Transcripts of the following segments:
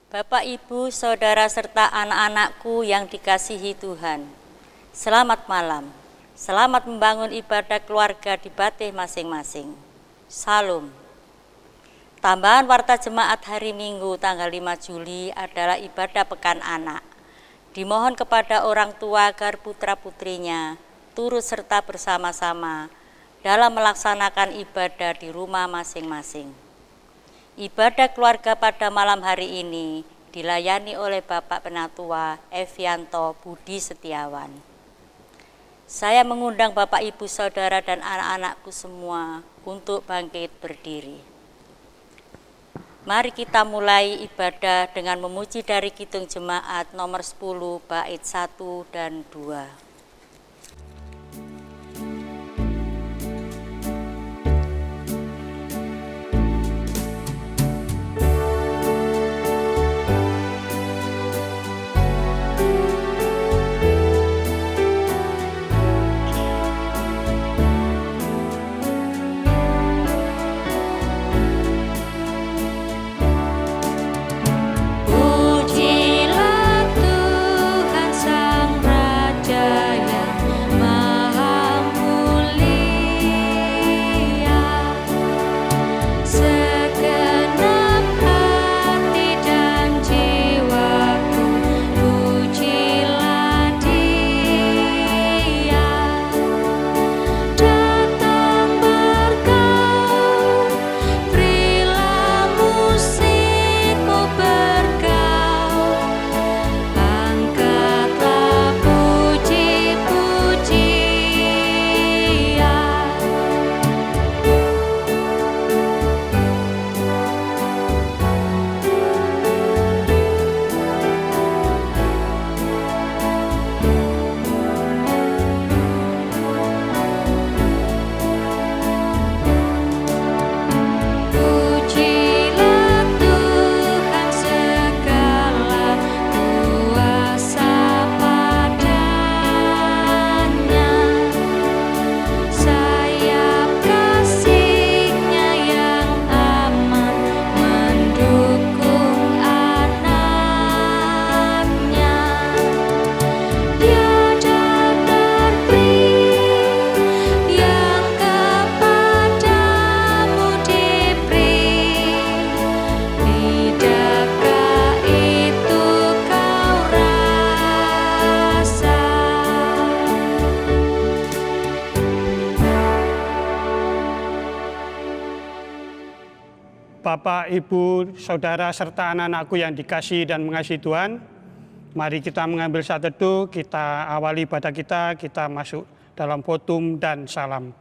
Bapak, Ibu, Saudara, serta anak-anakku yang dikasihi Tuhan, selamat malam. Selamat membangun ibadah keluarga di Batih masing-masing. Salam. Tambahan warta jemaat hari Minggu tanggal 5 Juli adalah ibadah Pekan Anak. Dimohon kepada orang tua agar putra-putrinya turut serta bersama-sama dalam melaksanakan ibadah di rumah masing-masing. Ibadah keluarga pada malam hari ini dilayani oleh Bapak Penatua Evianto Budi Setiawan. Saya mengundang Bapak, Ibu, Saudara, dan anak-anakku semua untuk bangkit berdiri. Mari kita mulai ibadah dengan memuji dari Kidung Jemaat nomor 10 bait 1 dan 2. Bapak, Ibu, Saudara, serta anak-anakku yang dikasihi dan mengasihi Tuhan, mari kita mengambil saat teduh, kita awali ibadah kita masuk dalam votum dan salam.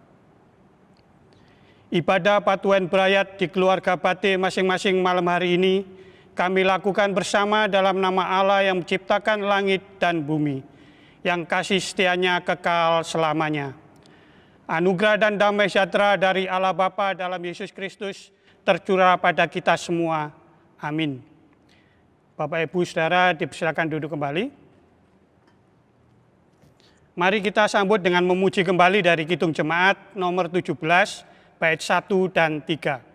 Ibadah patuhan berayat di keluarga Batih masing-masing malam hari ini, kami lakukan bersama dalam nama Allah yang menciptakan langit dan bumi, yang kasih setianya kekal selamanya. Anugerah dan damai sejahtera dari Allah Bapa dalam Yesus Kristus tercurah pada kita semua. Amin. Bapak, Ibu, Saudara, dipersilakan duduk kembali. Mari kita sambut dengan memuji kembali dari Kidung Jemaat nomor 17, bait 1 dan 3.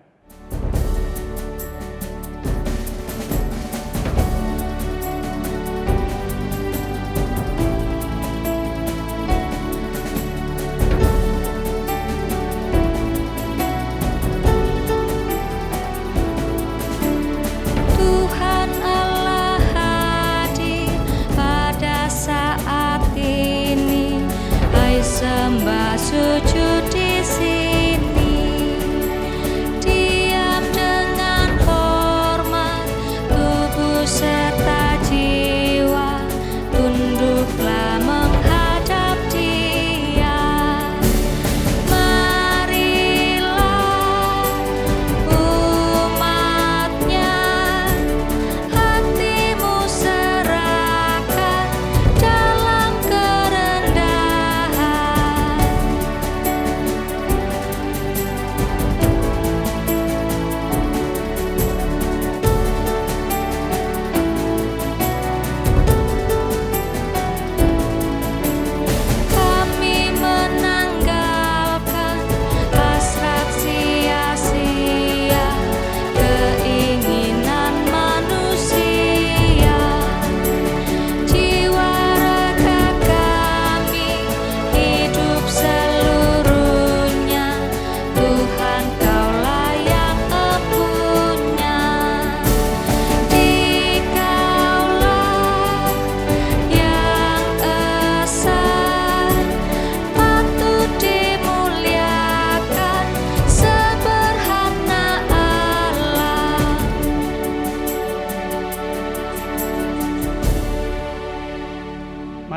Sembah sujud di sini, di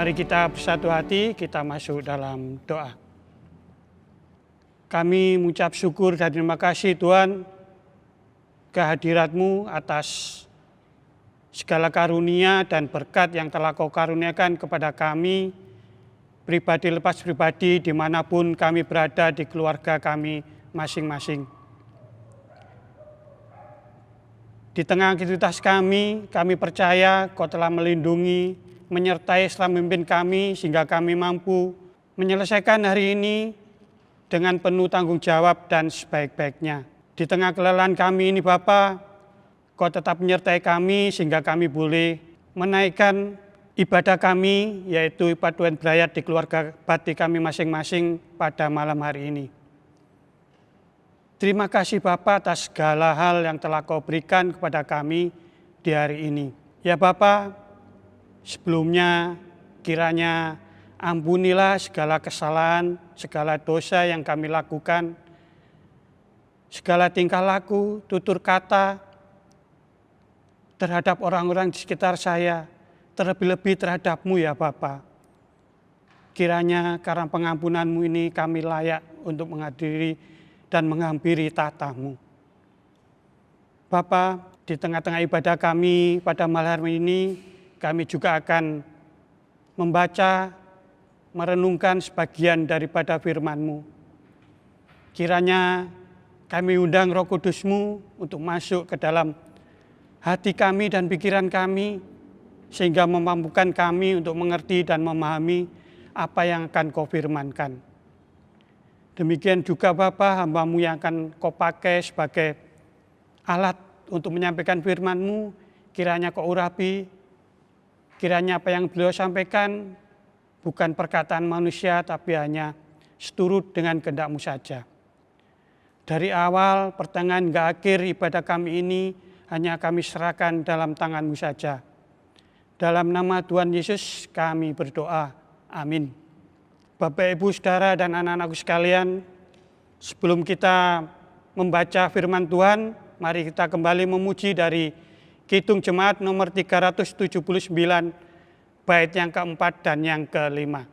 Mari kita bersatu hati, kita masuk dalam doa. Kami mengucap syukur dan terima kasih Tuhan, kehadirat-Mu atas segala karunia dan berkat yang telah Kau karuniakan kepada kami, pribadi lepas pribadi, dimanapun kami berada di keluarga kami masing-masing. Di tengah aktivitas kami percaya Kau telah melindungi, menyertai selama memimpin kami, sehingga kami mampu menyelesaikan hari ini dengan penuh tanggung jawab dan sebaik-baiknya. Di tengah kelelahan kami ini Bapa, Kau tetap menyertai kami sehingga kami boleh menaikkan ibadah kami, yaitu paduan berayat di keluarga bakti kami masing-masing pada malam hari ini. Terima kasih Bapa atas segala hal yang telah Kau berikan kepada kami di hari ini. Ya Bapa, sebelumnya kiranya ampunilah segala kesalahan, segala dosa yang kami lakukan, segala tingkah laku, tutur kata terhadap orang-orang di sekitar saya, terlebih-lebih terhadap-Mu ya Bapa. Kiranya karena pengampunan-Mu ini kami layak untuk menghadiri dan menghampiri tahta-Mu. Bapa, di tengah-tengah ibadah kami pada malam ini, kami juga akan membaca, merenungkan sebagian daripada firman-Mu. Kiranya kami undang Roh Kudus-Mu untuk masuk ke dalam hati kami dan pikiran kami, sehingga memampukan kami untuk mengerti dan memahami apa yang akan Kau firmankan. Demikian juga Bapa, hamba-Mu yang akan Kau pakai sebagai alat untuk menyampaikan firman-Mu, kiranya Kau urapi, kiranya apa yang beliau sampaikan bukan perkataan manusia, tapi hanya seturut dengan kehendak-Mu saja. Dari awal, pertengahan hingga akhir ibadah kami ini hanya kami serahkan dalam tangan-Mu saja. Dalam nama Tuhan Yesus kami berdoa. Amin. Bapak, Ibu, Saudara, dan anak-anakku sekalian, sebelum kita membaca firman Tuhan, mari kita kembali memuji dari Kidung Jemaat nomor 379, bait yang keempat dan yang kelima.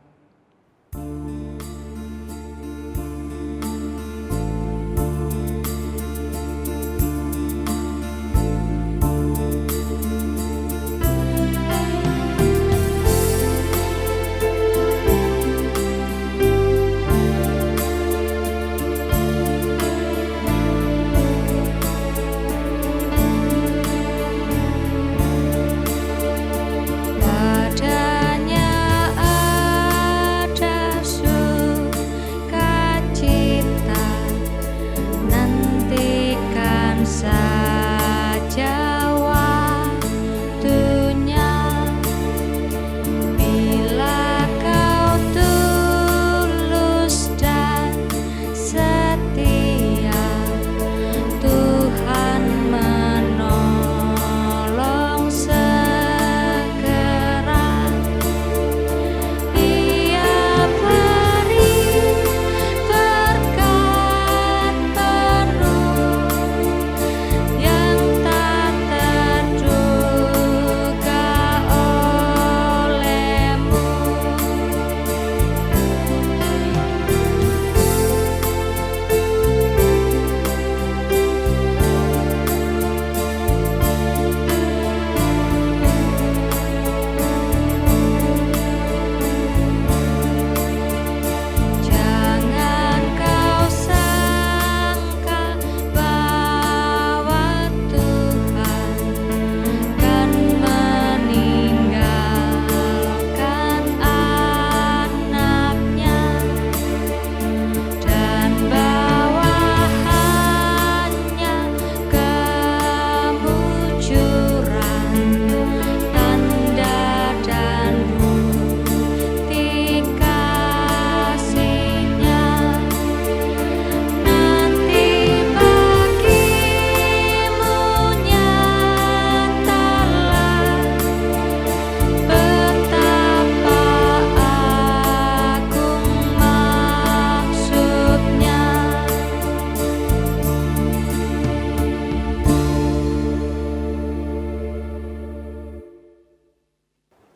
Padanya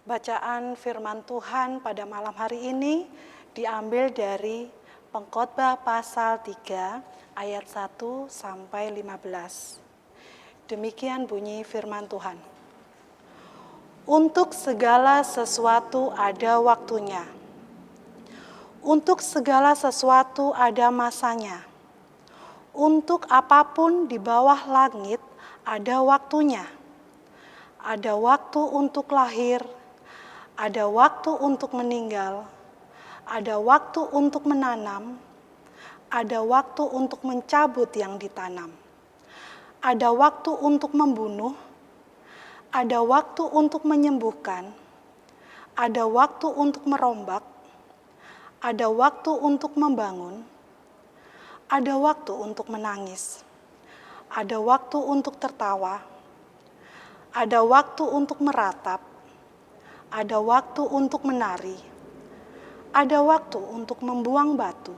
Bacaan firman Tuhan pada malam hari ini diambil dari Pengkhotbah pasal 3 ayat 1 sampai 15. Demikian bunyi firman Tuhan. Untuk segala sesuatu ada waktunya. Untuk segala sesuatu ada masanya. Untuk apapun di bawah langit ada waktunya. Ada waktu untuk lahir, ada waktu untuk meninggal, ada waktu untuk menanam, ada waktu untuk mencabut yang ditanam, ada waktu untuk membunuh, ada waktu untuk menyembuhkan, ada waktu untuk merombak, ada waktu untuk membangun, ada waktu untuk menangis, ada waktu untuk tertawa, ada waktu untuk meratap, ada waktu untuk menari, ada waktu untuk membuang batu,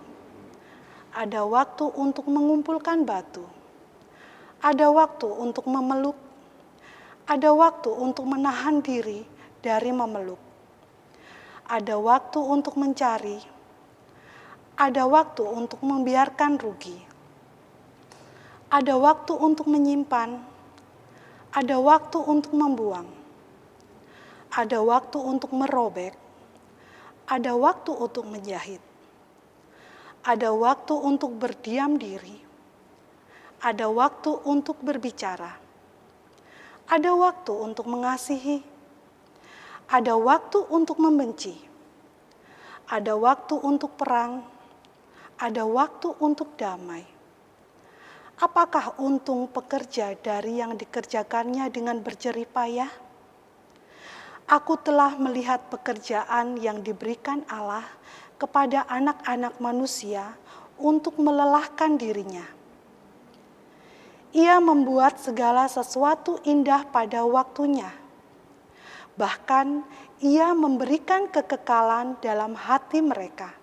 ada waktu untuk mengumpulkan batu, ada waktu untuk memeluk, ada waktu untuk menahan diri dari memeluk, ada waktu untuk mencari, ada waktu untuk membiarkan rugi, ada waktu untuk menyimpan, ada waktu untuk membuang, ada waktu untuk merobek, ada waktu untuk menjahit, ada waktu untuk berdiam diri, ada waktu untuk berbicara, ada waktu untuk mengasihi, ada waktu untuk membenci, ada waktu untuk perang, ada waktu untuk damai. Apakah untung pekerja dari yang dikerjakannya dengan berjerih payah? Aku telah melihat pekerjaan yang diberikan Allah kepada anak-anak manusia untuk melelahkan dirinya. Ia membuat segala sesuatu indah pada waktunya. Bahkan ia memberikan kekekalan dalam hati mereka.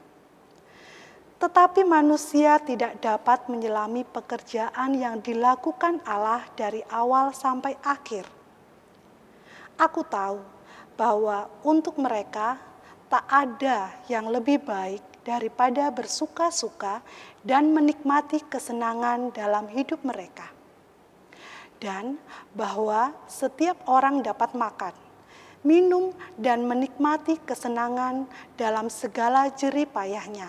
Tetapi manusia tidak dapat menyelami pekerjaan yang dilakukan Allah dari awal sampai akhir. Aku tahu bahwa untuk mereka tak ada yang lebih baik daripada bersuka-suka dan menikmati kesenangan dalam hidup mereka. Dan bahwa setiap orang dapat makan, minum, dan menikmati kesenangan dalam segala jerih payahnya.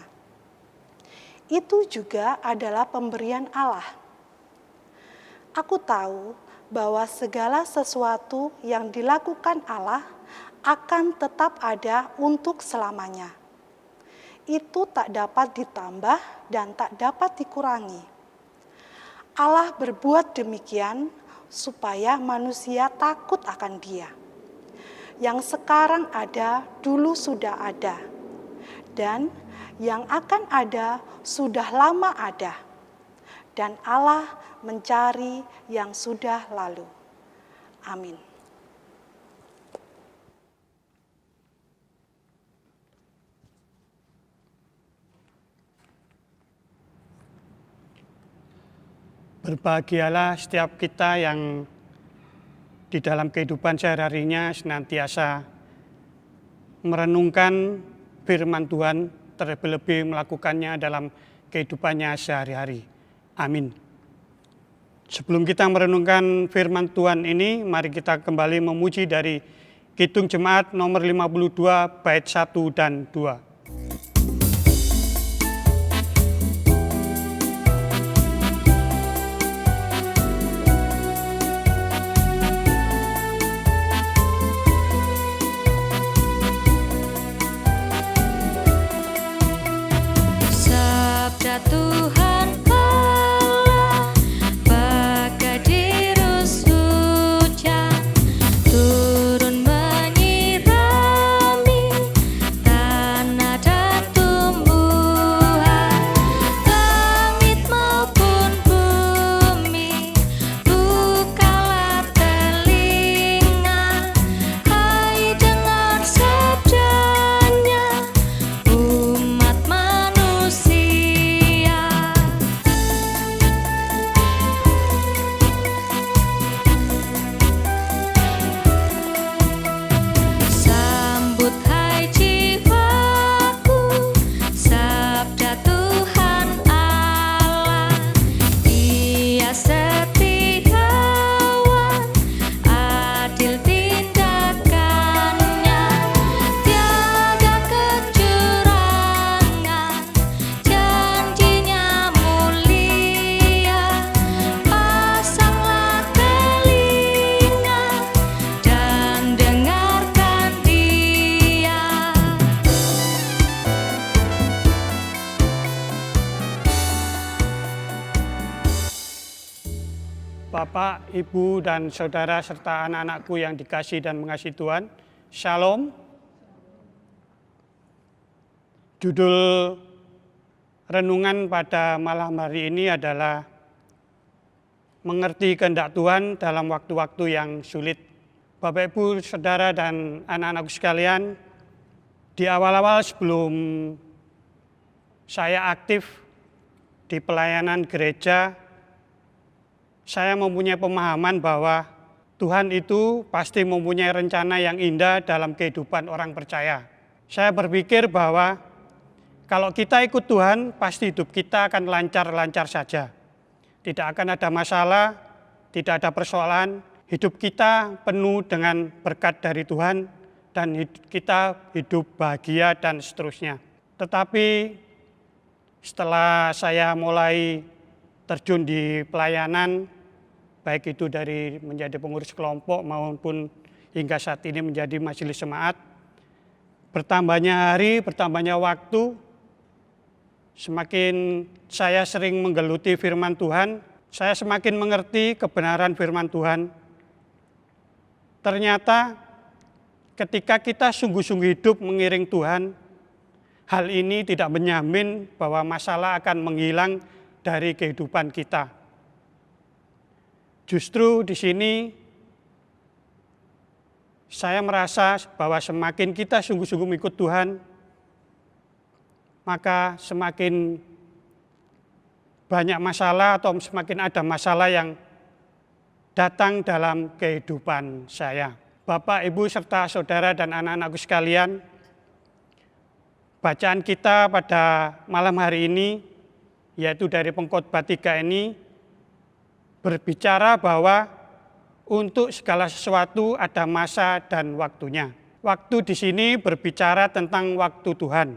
Itu juga adalah pemberian Allah. Aku tahu bahwa segala sesuatu yang dilakukan Allah akan tetap ada untuk selamanya. Itu tak dapat ditambah dan tak dapat dikurangi. Allah berbuat demikian supaya manusia takut akan Dia. Yang sekarang ada, dulu sudah ada. Dan yang akan ada, sudah lama ada. Dan Allah mencari yang sudah lalu. Amin. Berbahagialah setiap kita yang di dalam kehidupan sehari-harinya senantiasa merenungkan firman Tuhan, terlebih-lebih melakukannya dalam kehidupannya sehari-hari. Amin. Sebelum kita merenungkan firman Tuhan ini, mari kita kembali memuji dari Kidung Jemaat nomor 52 bait 1 dan 2. Tuhan Allah bagai dirus hujan turun menyirami tanah Ibu dan Saudara serta anak-anakku yang dikasihi dan mengasihi Tuhan. Shalom. Judul renungan pada malam hari ini adalah mengerti kehendak Tuhan dalam waktu-waktu yang sulit. Bapak, Ibu, Saudara, dan anak-anakku sekalian, di awal-awal sebelum saya aktif di pelayanan gereja, saya mempunyai pemahaman bahwa Tuhan itu pasti mempunyai rencana yang indah dalam kehidupan orang percaya. Saya berpikir bahwa kalau kita ikut Tuhan, pasti hidup kita akan lancar-lancar saja. Tidak akan ada masalah, tidak ada persoalan. Hidup kita penuh dengan berkat dari Tuhan dan kita hidup bahagia dan seterusnya. Tetapi setelah saya mulai terjun di pelayanan, baik itu dari menjadi pengurus kelompok maupun hingga saat ini menjadi majelis jemaat, bertambahnya hari, bertambahnya waktu, semakin saya sering menggeluti firman Tuhan, saya semakin mengerti kebenaran firman Tuhan. Ternyata ketika kita sungguh-sungguh hidup mengiring Tuhan, hal ini tidak menjamin bahwa masalah akan menghilang dari kehidupan kita. Justru di sini saya merasa bahwa semakin kita sungguh-sungguh mengikut Tuhan, maka semakin banyak masalah atau semakin ada masalah yang datang dalam kehidupan saya. Bapak, Ibu, serta saudara dan anak-anakku sekalian, bacaan kita pada malam hari ini, yaitu dari Pengkhotbah 3 ini, berbicara bahwa untuk segala sesuatu ada masa dan waktunya. Waktu di sini berbicara tentang waktu Tuhan,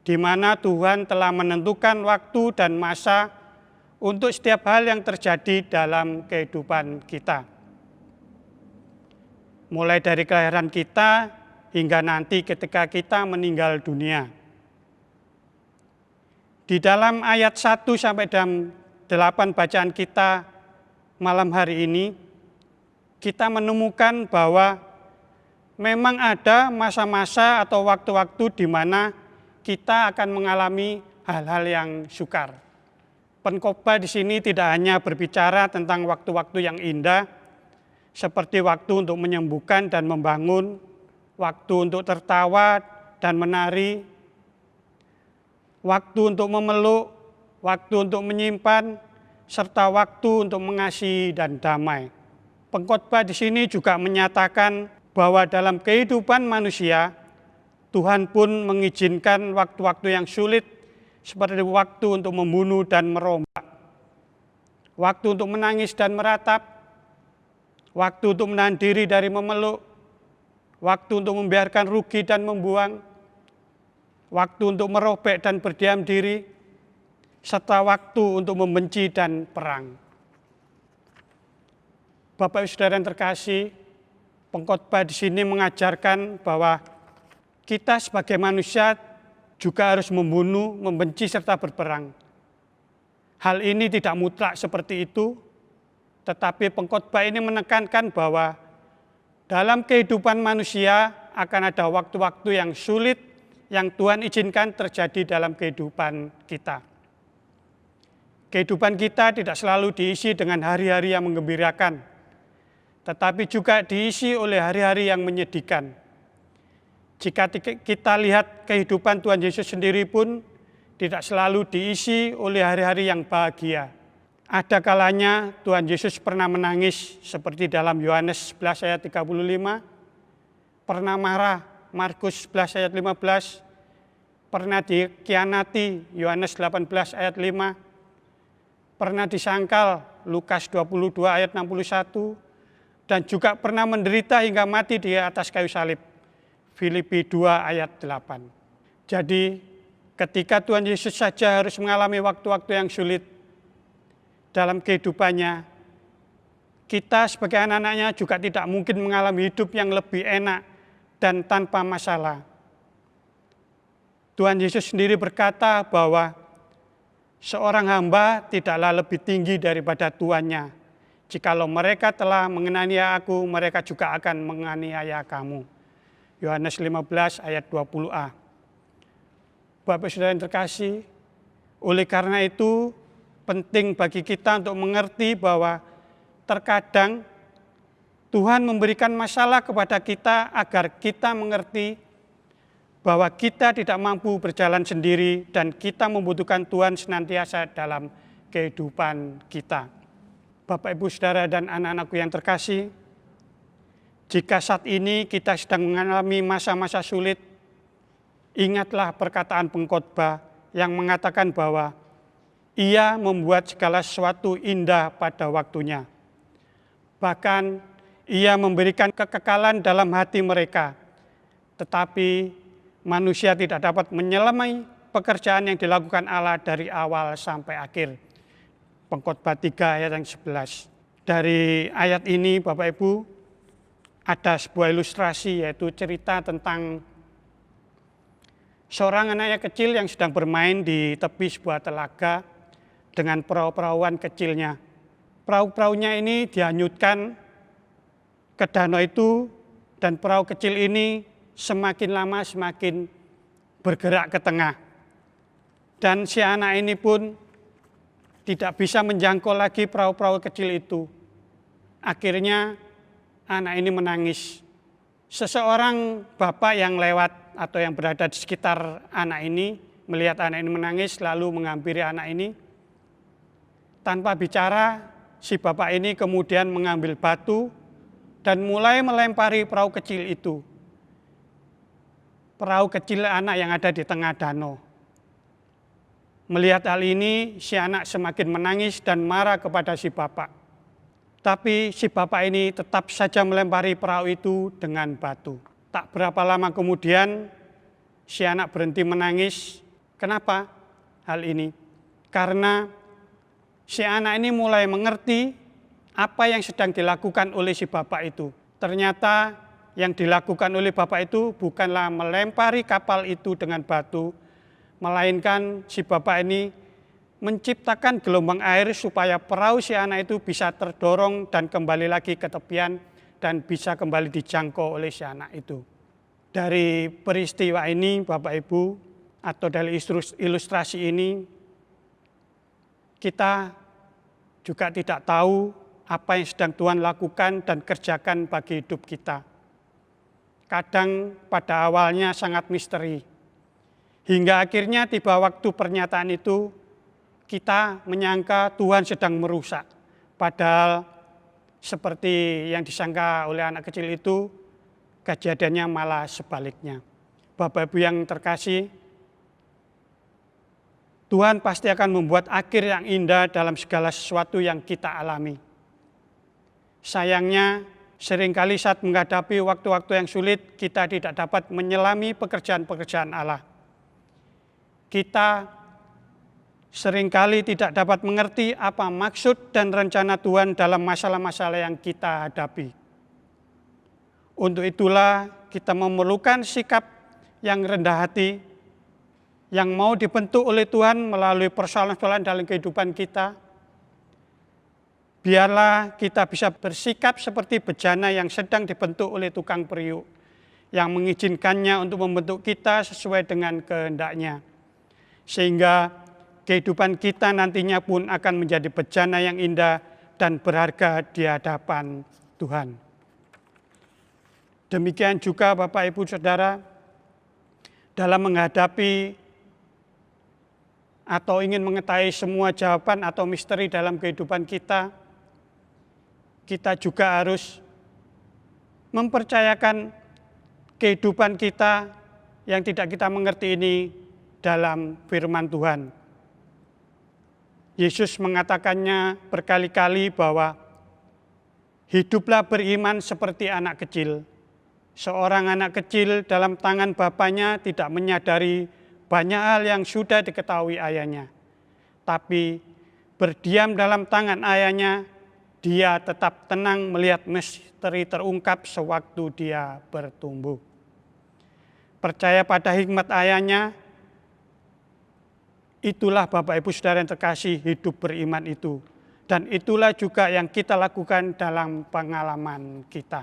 di mana Tuhan telah menentukan waktu dan masa untuk setiap hal yang terjadi dalam kehidupan kita. Mulai dari kelahiran kita hingga nanti ketika kita meninggal dunia. Di dalam ayat 1 sampai 8 bacaan kita malam hari ini, kita menemukan bahwa memang ada masa-masa atau waktu-waktu di mana kita akan mengalami hal-hal yang sukar. Pengkhotbah di sini tidak hanya berbicara tentang waktu-waktu yang indah, seperti waktu untuk menyembuhkan dan membangun, waktu untuk tertawa dan menari, waktu untuk memeluk, waktu untuk menyimpan, serta waktu untuk mengasihi dan damai. Pengkhotbah di sini juga menyatakan bahwa dalam kehidupan manusia, Tuhan pun mengizinkan waktu-waktu yang sulit, seperti waktu untuk membunuh dan merombak, waktu untuk menangis dan meratap, waktu untuk menahan diri dari memeluk, waktu untuk membiarkan rugi dan membuang, waktu untuk merobek dan berdiam diri, serta waktu untuk membenci dan perang. Bapak Ibu Saudara yang terkasih, pengkhotbah di sini mengajarkan bahwa kita sebagai manusia juga harus membunuh, membenci serta berperang. Hal ini tidak mutlak seperti itu, tetapi pengkhotbah ini menekankan bahwa dalam kehidupan manusia akan ada waktu-waktu yang sulit yang Tuhan izinkan terjadi dalam kehidupan kita. Kehidupan kita tidak selalu diisi dengan hari-hari yang menggembirakan, tetapi juga diisi oleh hari-hari yang menyedihkan. Jika kita lihat kehidupan Tuhan Yesus sendiri pun tidak selalu diisi oleh hari-hari yang bahagia. Ada kalanya Tuhan Yesus pernah menangis seperti dalam Yohanes 11 ayat 35, pernah marah Markus 11 ayat 15, pernah dikhianati Yohanes 18 ayat 5, pernah disangkal Lukas 22 ayat 61, dan juga pernah menderita hingga mati di atas kayu salib Filipi 2 ayat 8. Jadi ketika Tuhan Yesus saja harus mengalami waktu-waktu yang sulit dalam kehidupannya, kita sebagai anak-anaknya juga tidak mungkin mengalami hidup yang lebih enak dan tanpa masalah. Tuhan Yesus sendiri berkata bahwa seorang hamba tidaklah lebih tinggi daripada tuannya. Jikalau mereka telah menganiaya aku, mereka juga akan menganiaya kamu. Yohanes 15 ayat 20a. Bapak Saudara yang terkasih, oleh karena itu penting bagi kita untuk mengerti bahwa terkadang Tuhan memberikan masalah kepada kita agar kita mengerti bahwa kita tidak mampu berjalan sendiri dan kita membutuhkan Tuhan senantiasa dalam kehidupan kita. Bapak, Ibu, Saudara, dan anak-anakku yang terkasih, jika saat ini kita sedang mengalami masa-masa sulit, ingatlah perkataan pengkhotbah yang mengatakan bahwa Ia membuat segala sesuatu indah pada waktunya. Bahkan Ia memberikan kekekalan dalam hati mereka, tetapi manusia tidak dapat menyelamai pekerjaan yang dilakukan Allah dari awal sampai akhir. Pengkhotbah 3 ayat yang 11. Dari ayat ini Bapak Ibu ada sebuah ilustrasi, yaitu cerita tentang seorang anak kecil yang sedang bermain di tepi sebuah telaga dengan perahu-perahuan kecilnya. Perahu-perahunya ini dihanyutkan ke danau itu dan perahu kecil ini semakin lama semakin bergerak ke tengah. Dan si anak ini pun tidak bisa menjangkau lagi perahu-perahu kecil itu. Akhirnya anak ini menangis. Seseorang bapak yang lewat atau yang berada di sekitar anak ini melihat anak ini menangis lalu menghampiri anak ini. Tanpa bicara, si bapak ini kemudian mengambil batu dan mulai melempari perahu kecil itu. Perahu kecil anak yang ada di tengah danau. Melihat hal ini, si anak semakin menangis dan marah kepada si bapak. Tapi si bapak ini tetap saja melempari perahu itu dengan batu. Tak berapa lama kemudian, si anak berhenti menangis. Kenapa hal ini? Karena si anak ini mulai mengerti apa yang sedang dilakukan oleh si bapak itu. Ternyata yang dilakukan oleh bapak itu bukanlah melempari kapal itu dengan batu, melainkan si bapak ini menciptakan gelombang air supaya perahu si anak itu bisa terdorong dan kembali lagi ke tepian dan bisa kembali dijangkau oleh si anak itu. Dari peristiwa ini Bapak Ibu atau dari ilustrasi ini kita juga tidak tahu apa yang sedang Tuhan lakukan dan kerjakan bagi hidup kita. Kadang pada awalnya sangat misteri. Hingga akhirnya tiba waktu pernyataan itu, kita menyangka Tuhan sedang merusak. Padahal seperti yang disangka oleh anak kecil itu, kejadiannya malah sebaliknya. Bapak Ibu yang terkasih, Tuhan pasti akan membuat akhir yang indah dalam segala sesuatu yang kita alami. Sayangnya, seringkali saat menghadapi waktu-waktu yang sulit, kita tidak dapat menyelami pekerjaan-pekerjaan Allah. Kita seringkali tidak dapat mengerti apa maksud dan rencana Tuhan dalam masalah-masalah yang kita hadapi. Untuk itulah kita memerlukan sikap yang rendah hati, yang mau dibentuk oleh Tuhan melalui persoalan-persoalan dalam kehidupan kita. Biarlah kita bisa bersikap seperti bejana yang sedang dibentuk oleh tukang periuk, yang mengizinkannya untuk membentuk kita sesuai dengan kehendaknya. Sehingga kehidupan kita nantinya pun akan menjadi bejana yang indah dan berharga di hadapan Tuhan. Demikian juga Bapak Ibu Saudara, dalam menghadapi atau ingin mengetahui semua jawaban atau misteri dalam kehidupan kita, kita juga harus mempercayakan kehidupan kita yang tidak kita mengerti ini dalam firman Tuhan. Yesus mengatakannya berkali-kali bahwa hiduplah beriman seperti anak kecil. Seorang anak kecil dalam tangan bapaknya tidak menyadari banyak hal yang sudah diketahui ayahnya. Tapi berdiam dalam tangan ayahnya, dia tetap tenang melihat misteri terungkap sewaktu dia bertumbuh. Percaya pada hikmat ayahnya, itulah Bapak Ibu Saudara yang terkasih hidup beriman itu. Dan itulah juga yang kita lakukan dalam pengalaman kita.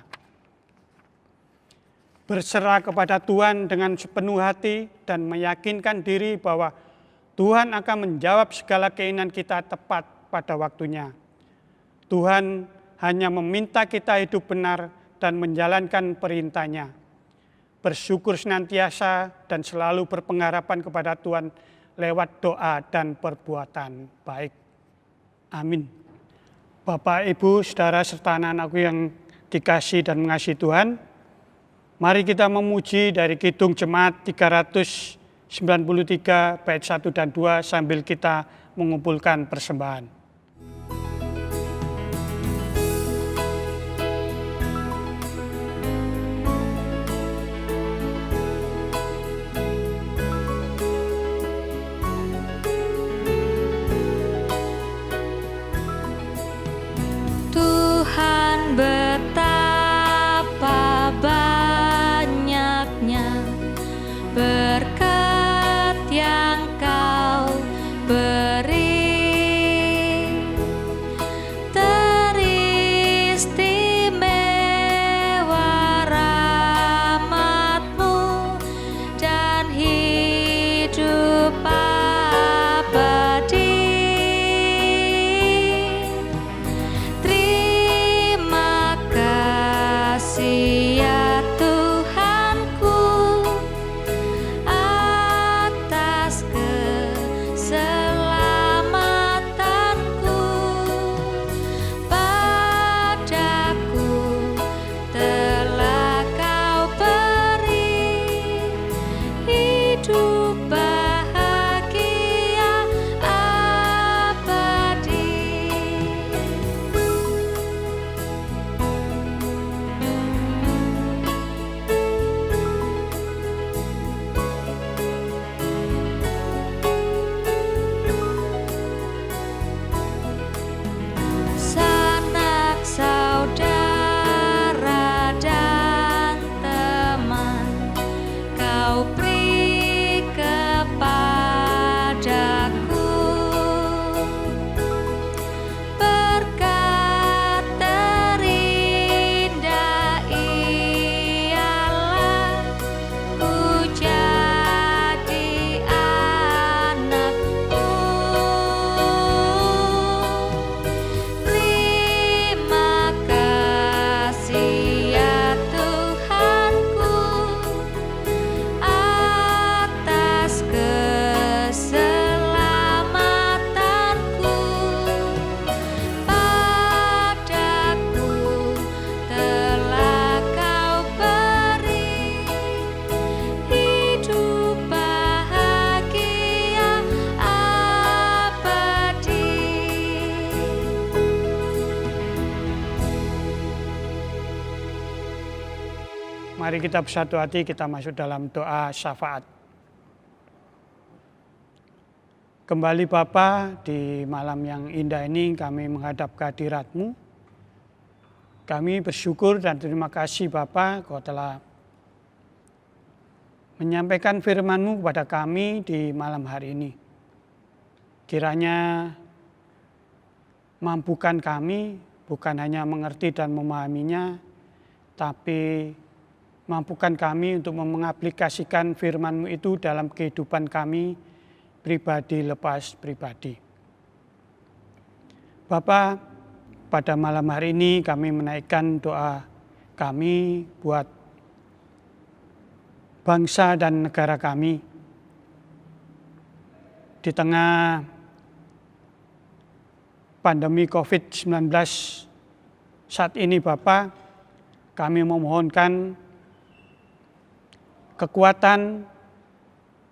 Berserah kepada Tuhan dengan sepenuh hati dan meyakinkan diri bahwa Tuhan akan menjawab segala keinginan kita tepat pada waktunya. Tuhan hanya meminta kita hidup benar dan menjalankan perintah-Nya. Bersyukur senantiasa dan selalu berpengharapan kepada Tuhan lewat doa dan perbuatan baik. Amin. Bapak, Ibu, saudara serta anak-anakku yang dikasihi dan mengasihi Tuhan, mari kita memuji dari Kidung Jemaat 393 bait 1 dan 2 sambil kita mengumpulkan persembahan. Betapa banyaknya berkat yang Kau beri, teristimewa rahmat-Mu dan hidup abadi. Ya Tuhanku, atas keselamatanku, padaku telah Kau beri hidup bahagia abadi. Sanak saudara dan teman Kau beri kepadaku, berkat terindah ialah ku jadi anak-Mu. Terima kasih ya Tuhanku, atas keselamatanku, padaku telah Kau beri hidup bahagia abadi. Mari kita bersatu hati, kita masuk dalam doa syafaat. Kembali Bapa, di malam yang indah ini kami menghadap kehadirat-Mu. Kami bersyukur dan terima kasih Bapa, Kau telah menyampaikan firman-Mu kepada kami di malam hari ini. Kiranya mampukan kami bukan hanya mengerti dan memahaminya, tapi mampukan kami untuk mengaplikasikan firman-Mu itu dalam kehidupan kami pribadi lepas pribadi. Bapa, pada malam hari ini kami menaikkan doa kami buat bangsa dan negara kami. Di tengah pandemi COVID-19 saat ini Bapa, kami memohonkan kekuatan,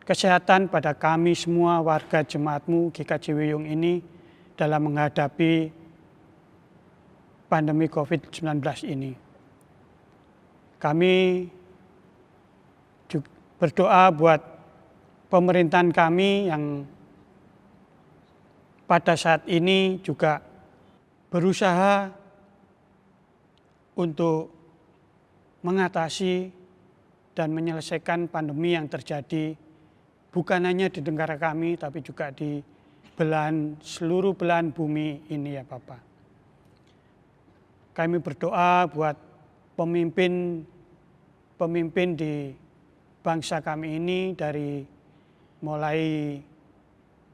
kesehatan pada kami semua warga jemaat-Mu GKJ Wiyung ini dalam menghadapi pandemi COVID-19 ini. Kami juga berdoa buat pemerintahan kami yang pada saat ini juga berusaha untuk mengatasi dan menyelesaikan pandemi yang terjadi bukan hanya di negara kami tapi juga di seluruh belahan bumi ini ya Bapa. Kami berdoa buat pemimpin di bangsa kami ini, dari mulai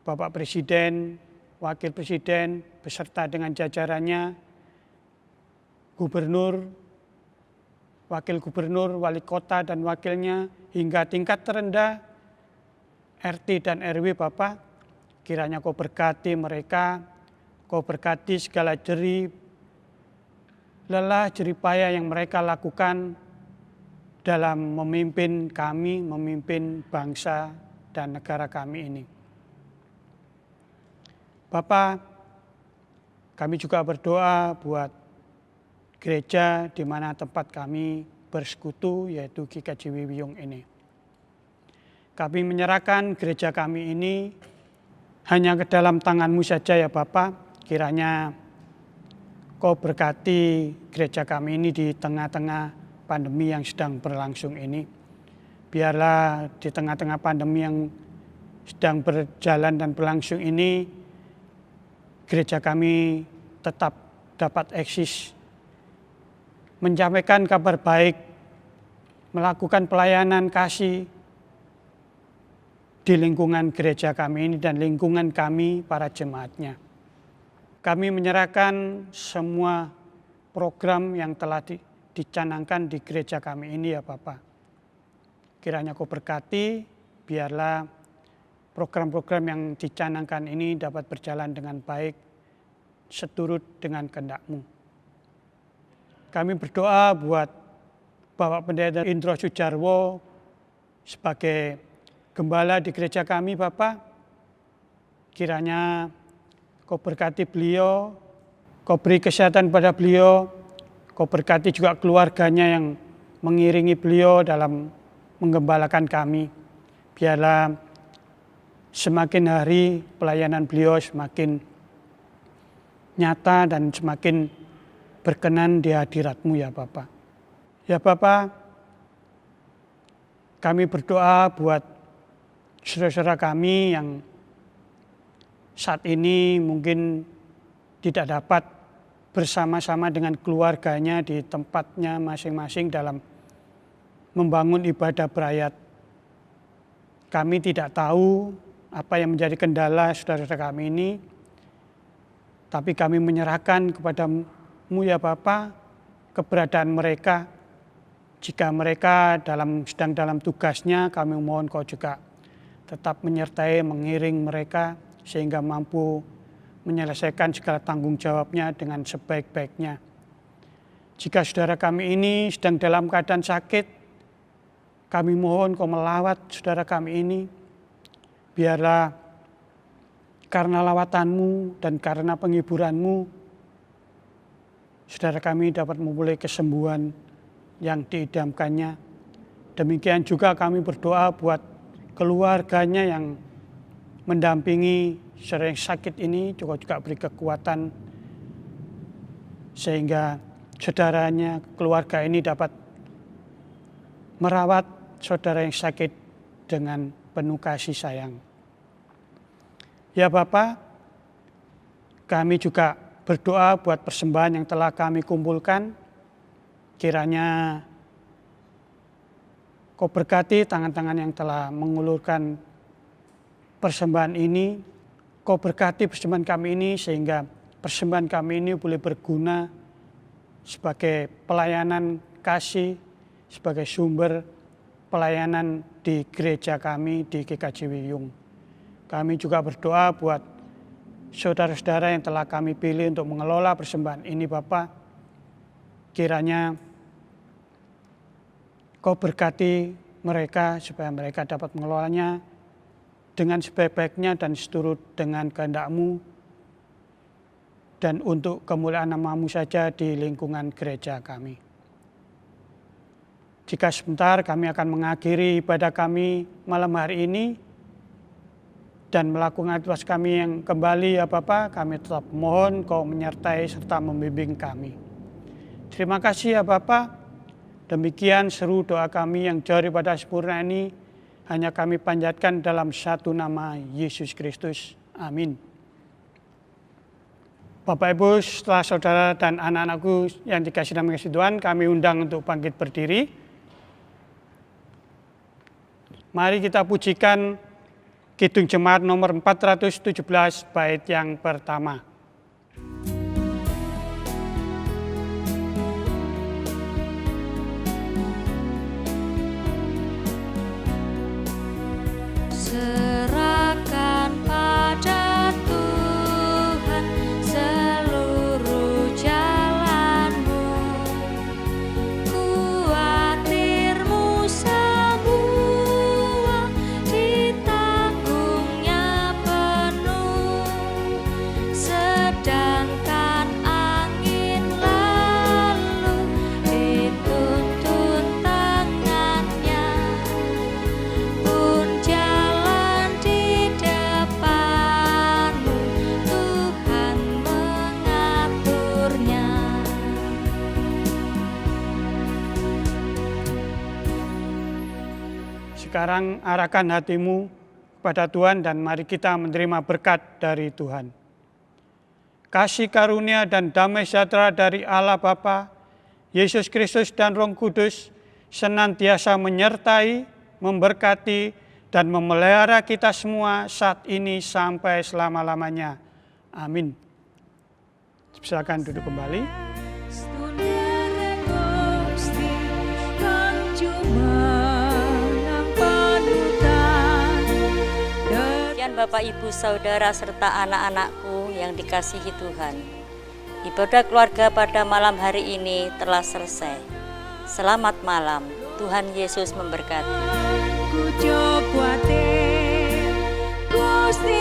Bapak Presiden, Wakil Presiden, beserta dengan jajarannya, Gubernur, Wakil Gubernur, Wali Kota dan wakilnya, hingga tingkat terendah RT dan RW Bapak. Kiranya Kau berkati mereka, Kau berkati segala jerih, lelah, jerih payah yang mereka lakukan dalam memimpin kami, memimpin bangsa dan negara kami ini. Bapak, kami juga berdoa buat gereja di mana tempat kami bersekutu, yaitu GKJ Wiwiyung ini. Kami menyerahkan gereja kami ini hanya ke dalam tangan-Mu saja ya Bapak. Kiranya Kau berkati gereja kami ini di tengah-tengah pandemi yang sedang berlangsung ini. Biarlah di tengah-tengah pandemi yang sedang berjalan dan berlangsung ini, gereja kami tetap dapat eksis, menyampaikan kabar baik, melakukan pelayanan kasih di lingkungan gereja kami ini dan lingkungan kami para jemaatnya. Kami menyerahkan semua program yang telah dicanangkan di gereja kami ini ya Bapak. Kiranya Kau berkati, biarlah program-program yang dicanangkan ini dapat berjalan dengan baik, seturut dengan kehendak-Mu. Kami berdoa buat Bapak Pendeta Indro Sujarwo sebagai gembala di gereja kami Bapak. Kiranya Kau berkati beliau, Kau beri kesehatan pada beliau, Kau berkati juga keluarganya yang mengiringi beliau dalam menggembalakan kami. Biarlah semakin hari pelayanan beliau semakin nyata dan semakin berkenan di hadirat-Mu ya Bapak. Ya Bapak, kami berdoa buat saudara-saudara kami yang saat ini mungkin tidak dapat bersama-sama dengan keluarganya di tempatnya masing-masing dalam membangun ibadah berayat. Kami tidak tahu apa yang menjadi kendala saudara-saudara kami ini, tapi kami menyerahkan kepada-Mu ya Bapa keberadaan mereka. Jika mereka sedang dalam tugasnya, kami mohon Kau juga tetap menyertai, mengiring mereka sehingga mampu menyelesaikan segala tanggung jawabnya dengan sebaik-baiknya. Jika saudara kami ini sedang dalam keadaan sakit, kami mohon Kau melawat saudara kami ini. Biarlah karena lawatan-Mu dan karena penghiburan-Mu, saudara kami dapat memulai kesembuhan yang diidamkannya. Demikian juga kami berdoa buat keluarganya yang mendampingi saudara yang sakit ini, juga beri kekuatan sehingga saudaranya, keluarga ini dapat merawat saudara yang sakit dengan penuh kasih sayang. Ya Bapa, kami juga berdoa buat persembahan yang telah kami kumpulkan. Kiranya Kau berkati tangan-tangan yang telah mengulurkan persembahan ini. Kau berkati persembahan kami ini sehingga persembahan kami ini boleh berguna sebagai pelayanan kasih, sebagai sumber pelayanan di gereja kami di GKJ Wiwiyung. Kami juga berdoa buat saudara-saudara yang telah kami pilih untuk mengelola persembahan ini Bapa. Kiranya Kau berkati mereka supaya mereka dapat mengelolanya dengan sebaik-baiknya dan seturut dengan kehendak-Mu dan untuk kemuliaan nama-Mu saja di lingkungan gereja kami. Jika sebentar kami akan mengakhiri ibadah kami malam hari ini dan melakukan aktivitas kami yang kembali ya Bapa, kami tetap mohon Kau menyertai serta membimbing kami. Terima kasih ya Bapa. Demikian seru doa kami yang jauh daripada sempurna ini hanya kami panjatkan dalam satu nama Yesus Kristus. Amin. Bapak Ibu, setelah saudara dan anak-anakku yang dikasihi dan mengasihi Tuhan, kami undang untuk bangkit berdiri. Mari kita pujikan Kidung Jemaat nomor 417 bait yang pertama. Serahkan pada Tuhan seluruh jalanmu, kuatirmu semua ditanggungnya penuh, sedangkan angin lalu dituntun tangannya, pun jalan di depanmu Tuhan mengaturnya. Sekarang arahkan hatimu kepada Tuhan dan mari kita menerima berkat dari Tuhan. Kasih karunia dan damai sejahtera dari Allah Bapa, Yesus Kristus dan Roh Kudus senantiasa menyertai, memberkati, dan memelihara kita semua saat ini sampai selama-lamanya. Amin. Silakan duduk kembali. Demikian Bapak, Ibu, Saudara, serta anak-anakku yang dikasihi Tuhan. Ibadah keluarga pada malam hari ini telah selesai. Selamat malam, Tuhan Yesus memberkati. Ku coba Gusti